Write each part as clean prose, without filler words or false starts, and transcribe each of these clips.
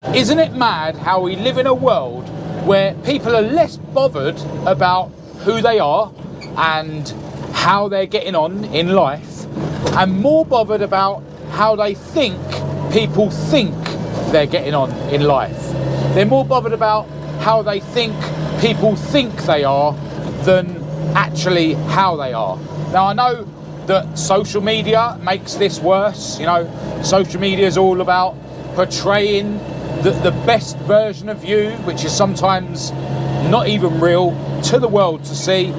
Isn't it mad how we live in a world where people are less bothered about who they are and how they're getting on in life, and more bothered about how they think people think they're getting on in life? They're more bothered about how they think people think they are than actually how they are. Now, I know that social media makes this worse. You know, social media is all about portraying the best version of you, which is sometimes not even real, to the world to see.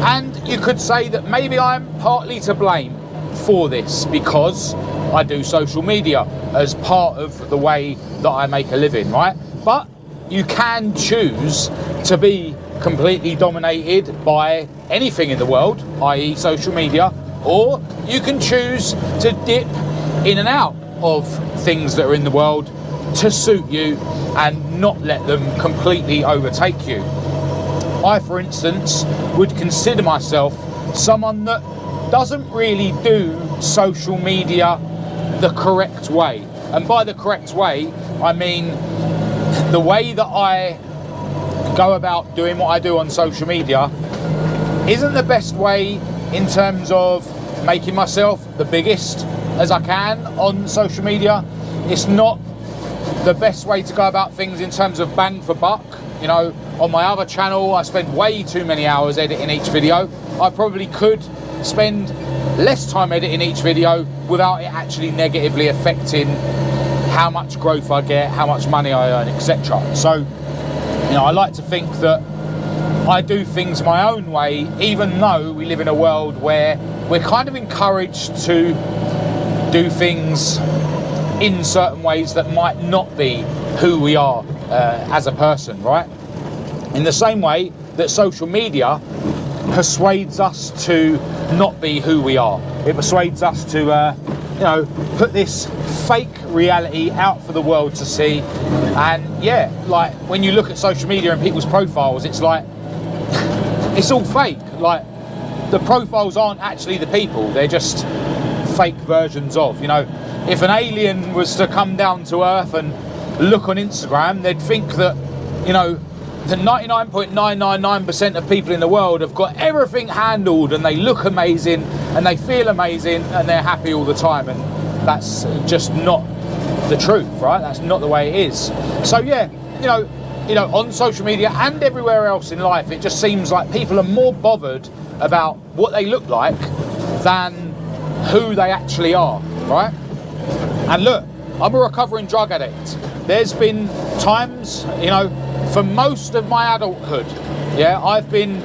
And you could say that maybe I'm partly to blame for this, because I do social media as part of the way that I make a living, right? But you can choose to be completely dominated by anything in the world, i.e. social media, or you can choose to dip in and out of things that are in the world to suit you and not let them completely overtake you. I, for instance, would consider myself someone that doesn't really do social media the correct way. And by the correct way, I mean the way that I go about doing what I do on social media isn't the best way in terms of making myself the biggest as I can on social media. It's not the best way to go about things in terms of bang for buck. You know, on my other channel, I spend way too many hours editing each video. I probably could spend less time editing each video without it actually negatively affecting how much growth I get, how much money I earn, etc. So, you know, I like to think that I do things my own way, even though we live in a world where we're kind of encouraged to do things in certain ways that might not be who we are as a person, right? In the same way that social media persuades us to not be who we are. It persuades us to, you know, put this fake reality out for the world to see. And yeah, like when you look at social media and people's profiles, it's like, it's all fake. Like, the profiles aren't actually the people, they're just fake versions of, you know. If an alien was to come down to Earth and look on Instagram, they'd think that, you know, the 99.999% of people in the world have got everything handled and they look amazing and they feel amazing and they're happy all the time. And that's just not the truth, right? That's not the way it is. So yeah, you know, on social media and everywhere else in life, it just seems like people are more bothered about what they look like than who they actually are, right? And look, I'm a recovering drug addict. There's been times, you know, for most of my adulthood, yeah, I've been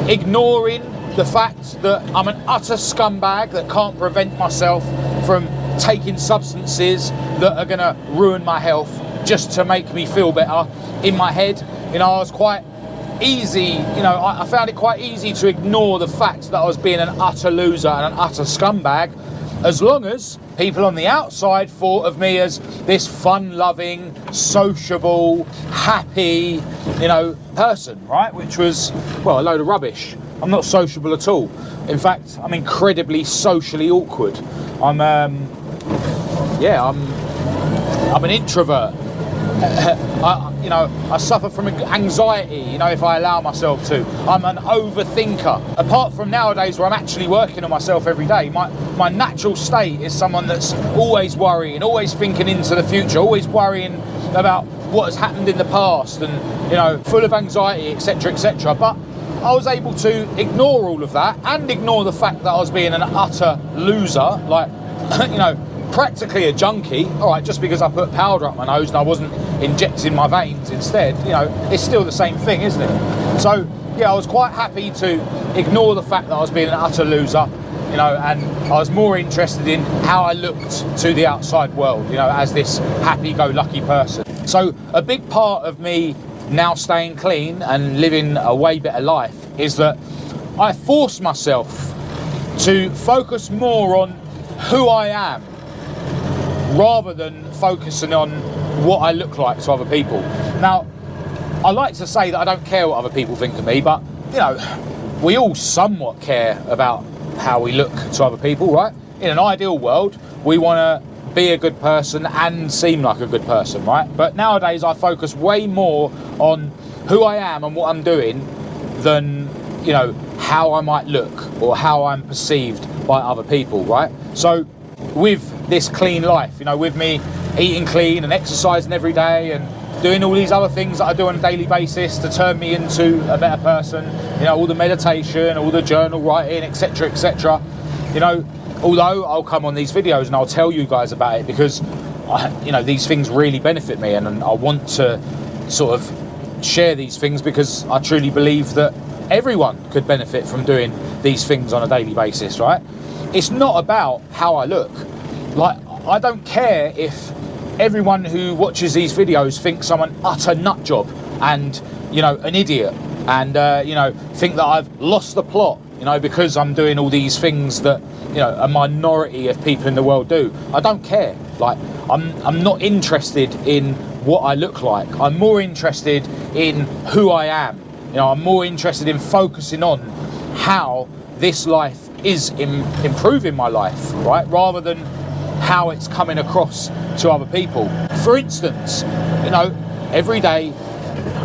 ignoring the fact that I'm an utter scumbag that can't prevent myself from taking substances that are gonna ruin my health just to make me feel better. In my head, you know, I was quite easy, you know, I found it quite easy to ignore the fact that I was being an utter loser and an utter scumbag, as long as people on the outside thought of me as this fun-loving, sociable, happy, you know, person, right? Which was, well, a load of rubbish. I'm not sociable at all. In fact, I'm incredibly socially awkward. I'm an introvert. I suffer from anxiety, you know, if I allow myself to. I'm an overthinker. Apart from nowadays where I'm actually working on myself every day, my natural state is someone that's always worrying, always thinking into the future, always worrying about what has happened in the past and, you know, full of anxiety, etc., etc. But I was able to ignore all of that and ignore the fact that I was being an utter loser, like, you know, practically a junkie. All right, just because I put powder up my nose and I wasn't injecting my veins instead, you know, it's still the same thing, isn't it? So yeah, I was quite happy to ignore the fact that I was being an utter loser, you know, and I was more interested in how I looked to the outside world, you know, as this happy-go-lucky person. So a big part of me now staying clean and living a way better life is that I force myself to focus more on who I am rather than focusing on what I look like to other people. Now, I like to say that I don't care what other people think of me, but, you know, we all somewhat care about how we look to other people, right? In an ideal world, we want to be a good person and seem like a good person, right? But nowadays I focus way more on who I am and what I'm doing than, you know, how I might look or how I'm perceived by other people, right? So with this clean life, you know, with me eating clean and exercising every day and doing all these other things that I do on a daily basis to turn me into a better person, you know, all the meditation, all the journal writing, etc., etc. You know, although I'll come on these videos and I'll tell you guys about it because, you know, these things really benefit me, and I want to sort of share these things because I truly believe that everyone could benefit from doing these things on a daily basis, right? It's not about how I look. Like, I don't care if everyone who watches these videos thinks I'm an utter nut job and, you know, an idiot, and you know, think that I've lost the plot, you know, because I'm doing all these things that, you know, a minority of people in the world do. I don't care. Like, I'm not interested in what I look like. I'm more interested in who I am. You know, I'm more interested in focusing on how this life is improving my life, right? Rather than how it's coming across to other people. For instance, you know, every day,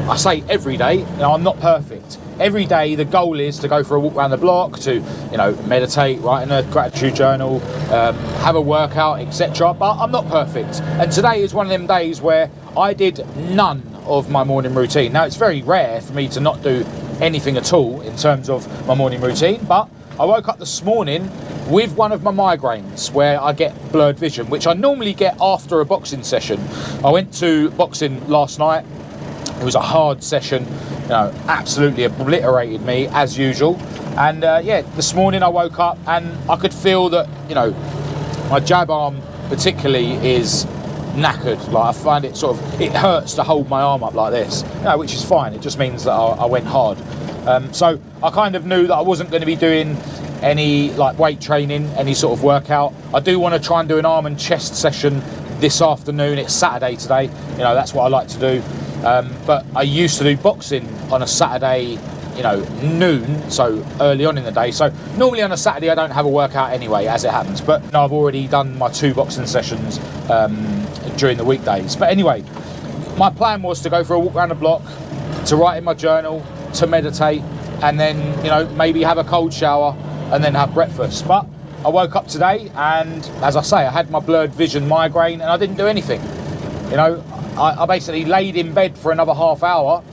I say every day, you know, I'm not perfect. Every day the goal is to go for a walk around the block, to, you know, meditate, write in a gratitude journal, have a workout, etc. But I'm not perfect. And today is one of them days where I did none of my morning routine. Now, it's very rare for me to not do anything at all in terms of my morning routine, but I woke up this morning with one of my migraines where I get blurred vision, which I normally get after a boxing session. I went to boxing last night. It was a hard session, you know, absolutely obliterated me as usual. And yeah, this morning I woke up and I could feel that, you know, my jab arm particularly is knackered. Like, I find it sort of, it hurts to hold my arm up like this, you know, which is fine. It just means that I went hard. So I kind of knew that I wasn't going to be doing any like weight training, any sort of workout. I do want to try and do an arm and chest session this afternoon. It's Saturday today, you know, that's what I like to do. But I used to do boxing on a Saturday, you know, noon, so early on in the day. So normally on a Saturday I don't have a workout anyway, as it happens. But no, I've already done my 2 boxing sessions during the weekdays. But anyway, my plan was to go for a walk around the block, to write in my journal, to meditate, and then, you know, maybe have a cold shower and then have breakfast. But I woke up today and, as I say, I had my blurred vision migraine and I didn't do anything. You know, I basically laid in bed for another half hour,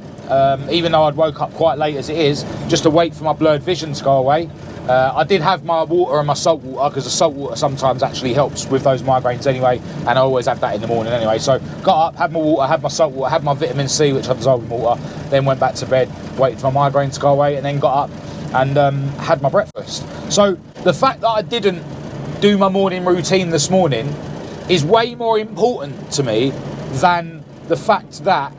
even though I'd woke up quite late as it is, just to wait for my blurred vision to go away. I did have my water and my salt water, because the salt water sometimes actually helps with those migraines anyway, and I always have that in the morning anyway. So got up, had my water, had my salt water, had my vitamin C, which I dissolved in water, then went back to bed, waited for my migraine to go away, and then got up and had my breakfast. So the fact that I didn't do my morning routine this morning is way more important to me than the fact that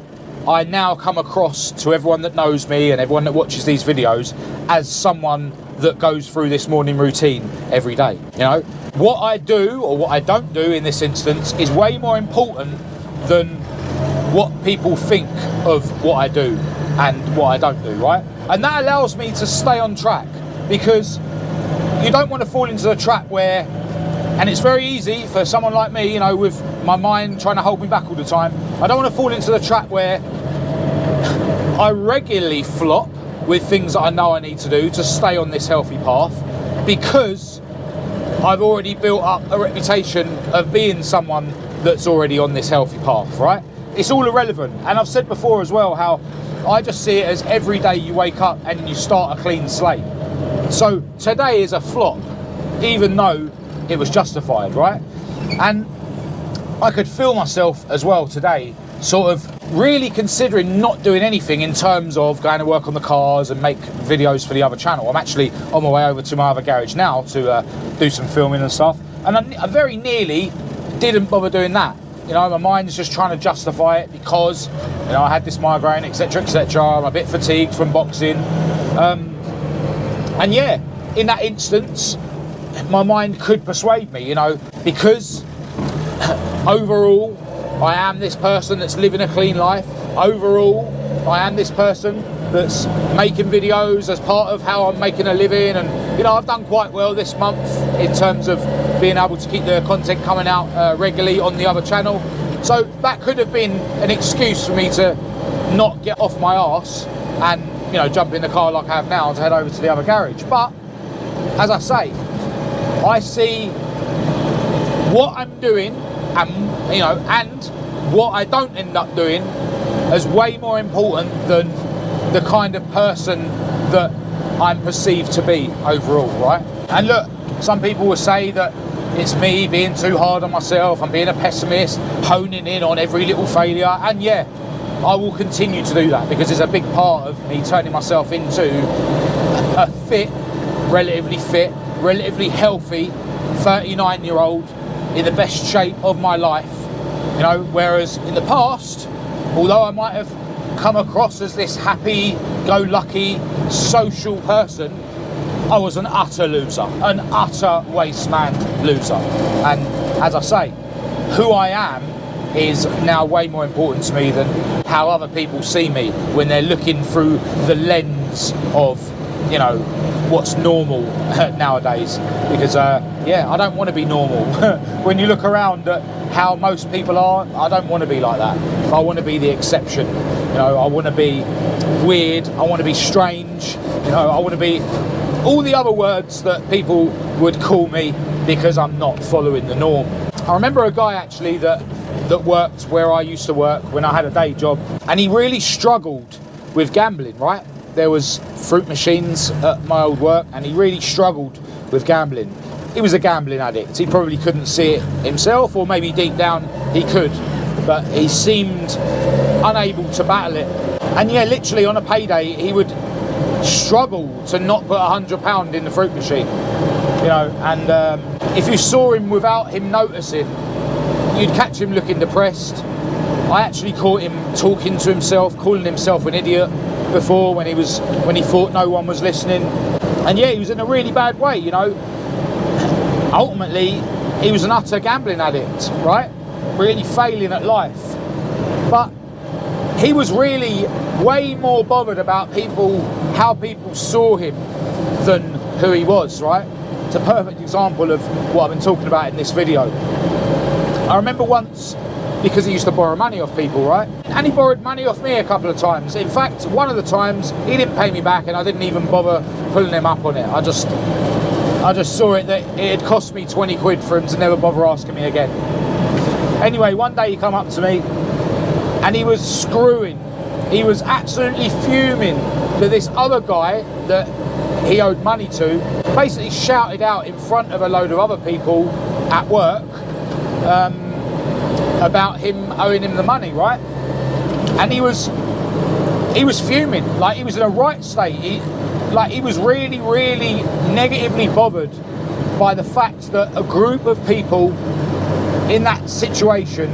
I now come across to everyone that knows me and everyone that watches these videos as someone that goes through this morning routine every day. You know, what I do or what I don't do in this instance is way more important than what people think of what I do and what I don't do, right? And that allows me to stay on track, because you don't want to fall into the trap where, and it's very easy for someone like me, you know, with my mind trying to hold me back all the time, I don't want to fall into the trap where I regularly flop with things that I know I need to do to stay on this healthy path, because I've already built up a reputation of being someone that's already on this healthy path, right? It's all irrelevant. And I've said before as well how I just see it as every day you wake up and you start a clean slate. So today is a flop, even though it was justified, right? And I could feel myself as well today sort of really considering not doing anything in terms of going to work on the cars and make videos for the other channel. I'm actually on my way over to my other garage now to do some filming and stuff, and I very nearly didn't bother doing that. You know, my mind's just trying to justify it because, you know, I had this migraine, etc, etc. I'm a bit fatigued from boxing, and yeah, in that instance my mind could persuade me, you know, because overall I am this person that's living a clean life. Overall, I am this person that's making videos as part of how I'm making a living, and, you know, I've done quite well this month in terms of being able to keep the content coming out regularly on the other channel. So that could have been an excuse for me to not get off my arse and, you know, jump in the car like I have now to head over to the other garage. But as I say, I see what I'm doing and, you know, and what I don't end up doing as way more important than the kind of person that I'm perceived to be overall, right? And look, some people will say that it's me being too hard on myself, I'm being a pessimist, honing in on every little failure, and yeah, I will continue to do that because it's a big part of me turning myself into a relatively healthy 39-year-old in the best shape of my life, you know, whereas in the past, although I might have come across as this happy-go-lucky social person, I was an utter loser, an utter waste man loser. And as I say, who I am is now way more important to me than how other people see me when they're looking through the lens of, you know, what's normal nowadays. Because yeah, I don't want to be normal. When you look around at how most people are, I don't want to be like that. I want to be the exception. You know, I want to be weird, I want to be strange, you know, I want to be all the other words that people would call me because I'm not following the norm. I remember a guy actually that worked where I used to work when I had a day job, and he really struggled with gambling, right? There was fruit machines at my old work and he really struggled with gambling. He was a gambling addict. He probably couldn't see it himself, or maybe deep down he could, but he seemed unable to battle it. And yeah, literally on a payday he would struggle to not put £100 in the fruit machine, you know. And if you saw him without him noticing, you'd catch him looking depressed. I actually caught him talking to himself, calling himself an idiot before when he thought no one was listening. And yeah, he was in a really bad way, you know. Ultimately, he was an utter gambling addict, right? Really failing at life. But he was really way more bothered about how people saw him than who he was, right? It's a perfect example of what I've been talking about in this video. I remember once, because he used to borrow money off people, right? And he borrowed money off me a couple of times. In fact, one of the times he didn't pay me back and I didn't even bother pulling him up on it. I just saw it that it had cost me 20 quid for him to never bother asking me again. Anyway, one day he come up to me and he was screwing. He was absolutely fuming that this other guy that he owed money to basically shouted out in front of a load of other people at work about him owing him the money, right? And he was fuming, like he was in a right state. He was really, really negatively bothered by the fact that a group of people in that situation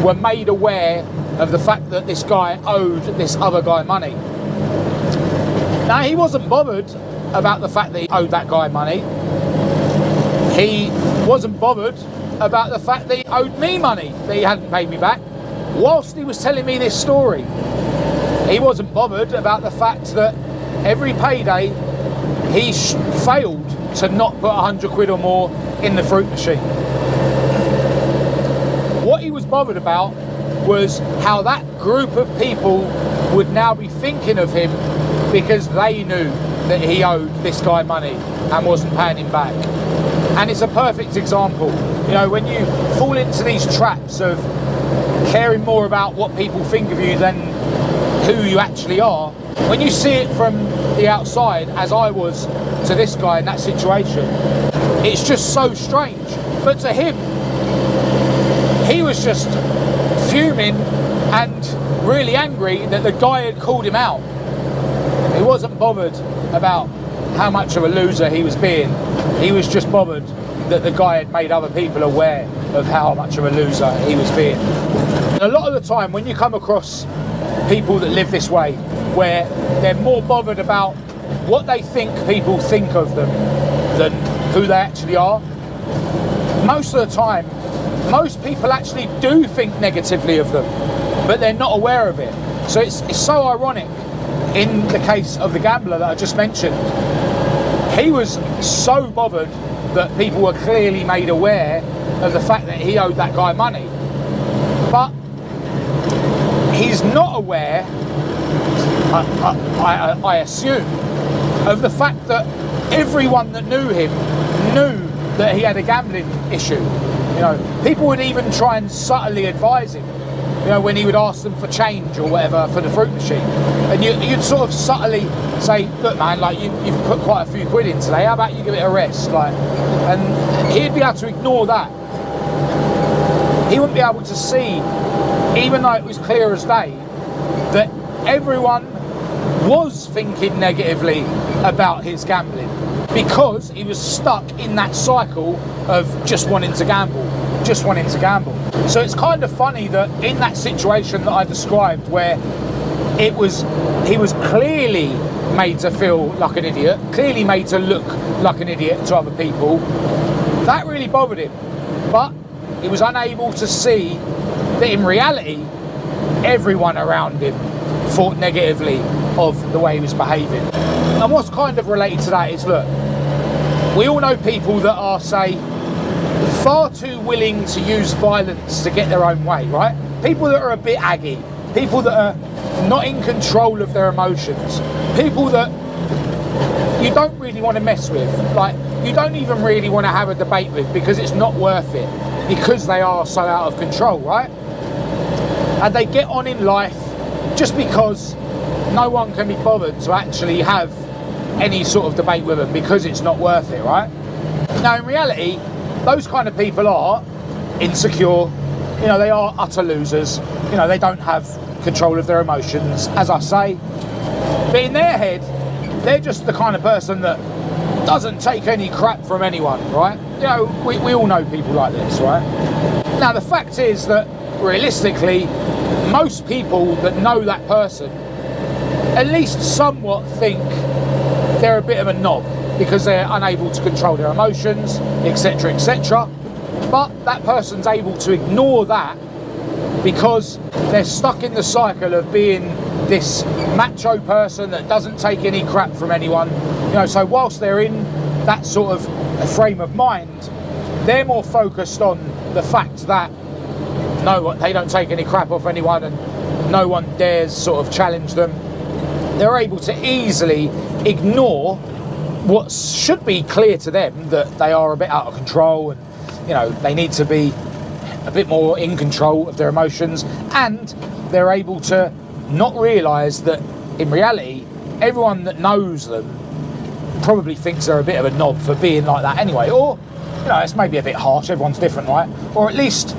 were made aware of the fact that this guy owed this other guy money. Now, he wasn't bothered about the fact that he owed that guy money. He wasn't bothered about the fact that he owed me money that he hadn't paid me back. Whilst he was telling me this story, he wasn't bothered about the fact that every payday he failed to not put 100 quid or more in the fruit machine. What he was bothered about was how that group of people would now be thinking of him because they knew that he owed this guy money and wasn't paying him back. And it's a perfect example, you know, when you fall into these traps of caring more about what people think of you than who you actually are. When you see it from the outside, as I was to this guy in that situation, it's just so strange. But to him, he was just fuming and really angry that the guy had called him out. He wasn't bothered about how much of a loser he was being. He was just bothered that the guy had made other people aware of how much of a loser he was being. And a lot of the time when you come across people that live this way, where they're more bothered about what they think people think of them than who they actually are, most of the time, most people actually do think negatively of them, but they're not aware of it. So it's so ironic in the case of the gambler that I just mentioned. He was so bothered that people were clearly made aware of the fact that he owed that guy money. But he's not aware, I assume, of the fact that everyone that knew him knew that he had a gambling issue. You know, people would even try and subtly advise him, you know, when he would ask them for change or whatever for the fruit machine. And you'd sort of subtly say, look man, like you've put quite a few quid in today, how about you give it a rest? Like, and he'd be able to ignore that. He wouldn't be able to see, even though it was clear as day, that everyone was thinking negatively about his gambling, because he was stuck in that cycle of just wanting to gamble. So it's kind of funny that in that situation that I described, where he was clearly made to feel like an idiot, clearly made to look like an idiot to other people, that really bothered him. But he was unable to see that in reality, everyone around him thought negatively of the way he was behaving. And what's kind of related to that is, look, we all know people that are, say, far too willing to use violence to get their own way, right? People that are a bit aggy, people that are not in control of their emotions, people that you don't really want to mess with, like you don't even really want to have a debate with, because it's not worth it, because they are so out of control, right? And they get on in life just because no one can be bothered to actually have any sort of debate with them, because it's not worth it, right? Now in reality, those kind of people are insecure, you know, they are utter losers, you know, they don't have control of their emotions, as I say. But in their head, they're just the kind of person that doesn't take any crap from anyone, right? You know, we all know people like this, right? Now the fact is that realistically, most people that know that person at least somewhat think they're a bit of a knob, because they're unable to control their emotions, etc, etc. But that person's able to ignore that because they're stuck in the cycle of being this macho person that doesn't take any crap from anyone. You know, so whilst they're in that sort of a frame of mind, they're more focused on the fact that no, they don't take any crap off anyone and no one dares sort of challenge them. They're able to easily ignore what should be clear to them, that they are a bit out of control and, you know, they need to be a bit more in control of their emotions, and they're able to not realise that in reality everyone that knows them probably thinks they're a bit of a knob for being like that anyway. Or, you know, it's maybe a bit harsh, everyone's different, right? Or at least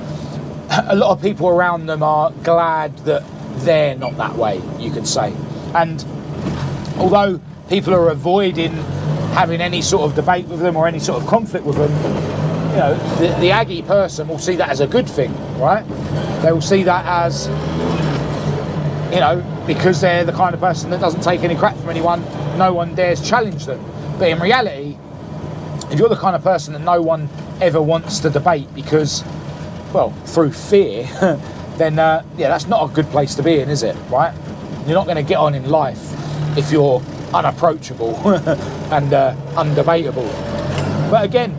a lot of people around them are glad that they're not that way, you could say. And although people are avoiding having any sort of debate with them or any sort of conflict with them, you know, the Aggie person will see that as a good thing, right? They will see that as, you know, because they're the kind of person that doesn't take any crap from anyone, no one dares challenge them. But in reality, if you're the kind of person that no one ever wants to debate because, well, through fear, then yeah, that's not a good place to be in, is it, right? You're not going to get on in life if you're unapproachable and undebatable. But again,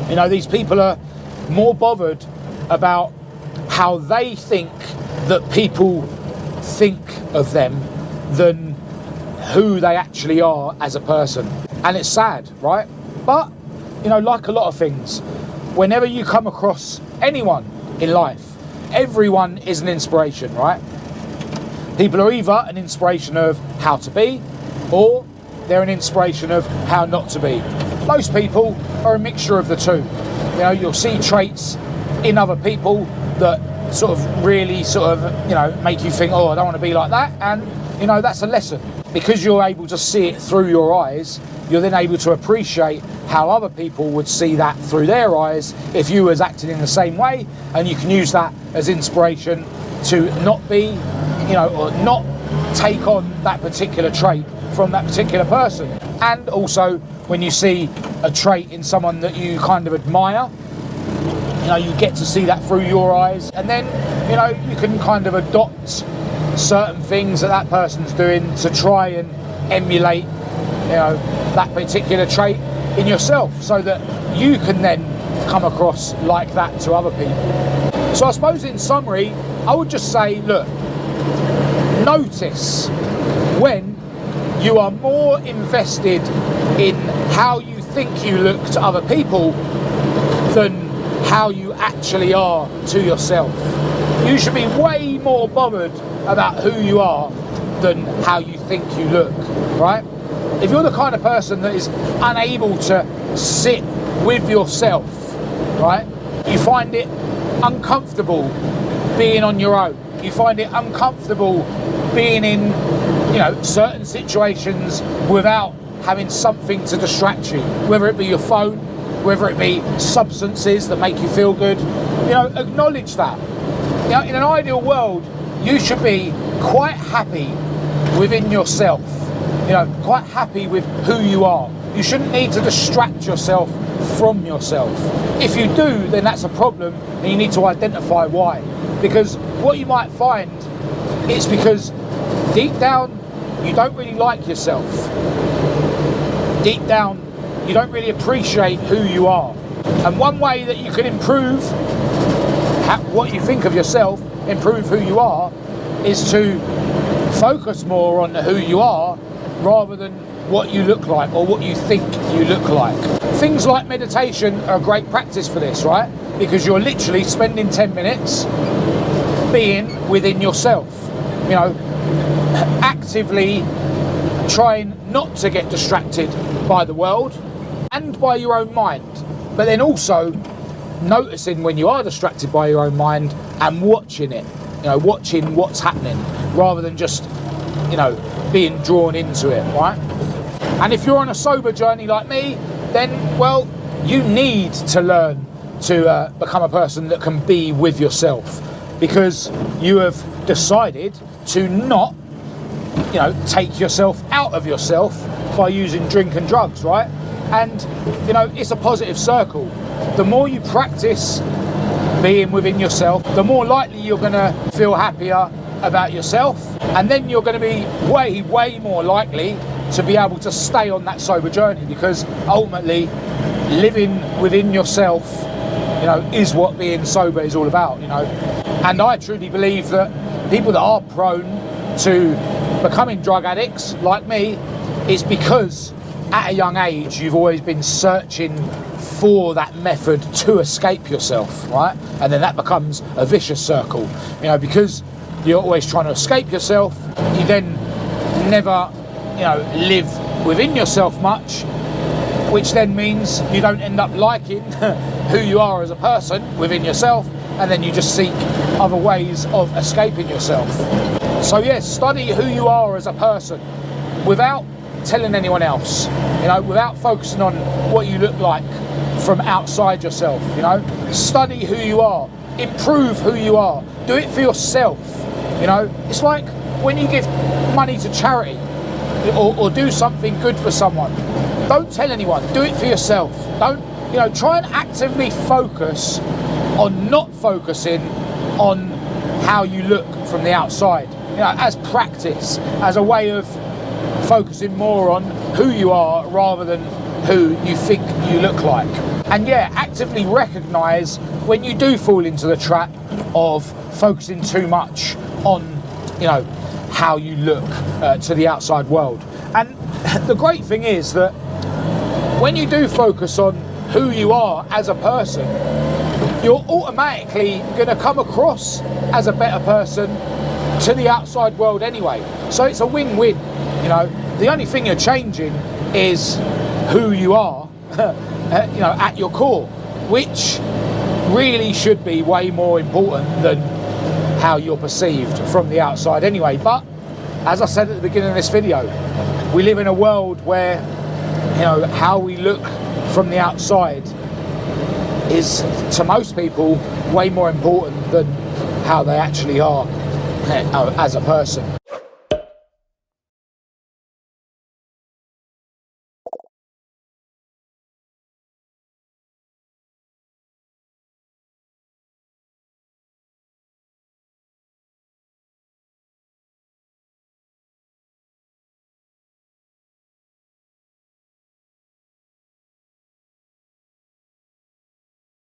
you know, these people are more bothered about how they think that people think of them than who they actually are as a person. And it's sad, right? But, you know, like a lot of things, whenever you come across anyone in life, everyone is an inspiration, right? People are either an inspiration of how to be, or they're an inspiration of how not to be. Most people are a mixture of the two. You know, you'll see traits in other people that sort of really sort of, you know, make you think, oh, I don't want to be like that. And, you know, that's a lesson. Because you're able to see it through your eyes, you're then able to appreciate how other people would see that through their eyes if you was acting in the same way, and you can use that as inspiration to not be, you know, or not take on that particular trait from that particular person. And also when you see a trait in someone that you kind of admire, you know, you get to see that through your eyes, and then, you know, you can kind of adopt certain things that that person's doing to try and emulate, you know, that particular trait. in yourself, so that you can then come across like that to other people. So I suppose in summary, I would just say, look, notice when you are more invested in how you think you look to other people than how you actually are to yourself. You should be way more bothered about who you are than how you think you look, right? If you're the kind of person that is unable to sit with yourself, right, you find it uncomfortable being on your own. You find it uncomfortable being in, certain situations without having something to distract you, whether it be your phone, whether it be substances that make you feel good. Acknowledge that. In an ideal world, you should be quite happy within yourself, quite happy with who you are. You shouldn't need to distract yourself from yourself. If you do, then that's a problem, and you need to identify why. Because what you might find, it's because deep down, you don't really like yourself. Deep down, you don't really appreciate who you are. And one way that you can improve what you think of yourself, improve who you are, is to focus more on who you are rather than what you look like or what you think you look like. Things like meditation are a great practice for this, right? Because you're literally spending 10 minutes being within yourself, actively trying not to get distracted by the world and by your own mind, but then also noticing when you are distracted by your own mind and watching it, watching what's happening rather than just, being drawn into it, right? And if you're on a sober journey like me, then, well, you need to learn to become a person that can be with yourself, because you have decided to not, take yourself out of yourself by using drink and drugs, right? And, it's a positive circle. The more you practice being within yourself, the more likely you're going to feel happier about yourself, and then you're going to be way more likely to be able to stay on that sober journey, because ultimately living within yourself, is what being sober is all about, And I truly believe that people that are prone to becoming drug addicts like me, it's because at a young age you've always been searching for that method to escape yourself, right? And then that becomes a vicious circle, because you're always trying to escape yourself. You then never, live within yourself much, which then means you don't end up liking who you are as a person within yourself, and then you just seek other ways of escaping yourself. So yes, study who you are as a person without telling anyone else, without focusing on what you look like from outside yourself. Study who you are, improve who you are, do it for yourself. It's like when you give money to charity or do something good for someone, don't tell anyone, do it for yourself. Don't, try and actively focus on not focusing on how you look from the outside, as practice, as a way of focusing more on who you are rather than who you think you look like. And actively recognize when you do fall into the trap of focusing too much on, how you look to the outside world. And the great thing is that when you do focus on who you are as a person, you're automatically going to come across as a better person to the outside world anyway. So it's a win-win. The only thing you're changing is who you are, at your core, which really should be way more important than how you're perceived from the outside anyway. But as I said at the beginning of this video, we live in a world where, how we look from the outside is, to most people, way more important than how they actually are as a person.